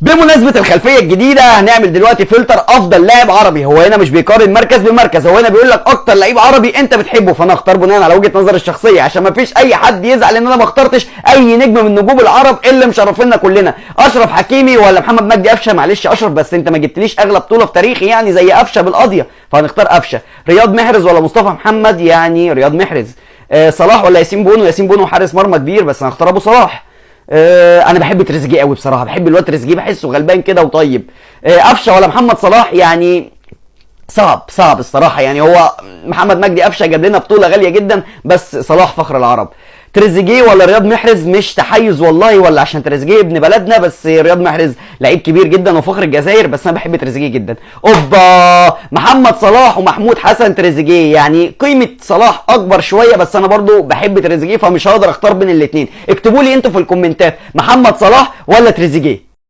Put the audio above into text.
بمناسبة الخلفية الجديدة هنعمل دلوقتي فلتر افضل لاعب عربي. هو هنا مش بيقارن مركز بمركز، هو هنا بيقول لك اكتر لعيب عربي انت بتحبه، فانا اختار بناء على وجهة نظري الشخصية عشان ما فيش اي حد يزعل ان انا ما اخترتش اي نجم من نجوم العرب اللي مشرفينا كلنا. اشرف حكيمي ولا محمد مجدي قفشه؟ معلش اشرف، بس انت ما جبتليش اغلى بطولة في تاريخي يعني زي قفشه بالقضية، فهنختار قفشه. رياض محرز ولا مصطفى محمد؟ يعني رياض محرز. صلاح ولا ياسين بونو؟ ياسين بونو حارس مرمى كبير بس هنختار ابو صلاح. انا بحب تريزيجيه قوي بصراحه، بحب الواد تريزيجيه، بحسه غلبان كده وطيب. قفشه ولا محمد صلاح؟ يعني صعب الصراحه، يعني هو محمد مجدي قفشه جاب لنا بطوله غاليه جدا بس صلاح فخر العرب. تريزيجيه ولا رياض محرز؟ مش تحيز والله ولا عشان تريزيجيه ابن بلدنا، بس رياض محرز لعيب كبير جدا وفخر الجزائر، بس انا بحب تريزيجيه جدا. اوبا، محمد صلاح ومحمود حسن تريزيجيه، يعني قيمه صلاح اكبر شويه بس انا برضو بحب تريزيجيه، فمش هقدر اختار بين الاثنين. اكتبوا لي انتوا في الكومنتات محمد صلاح ولا تريزيجيه.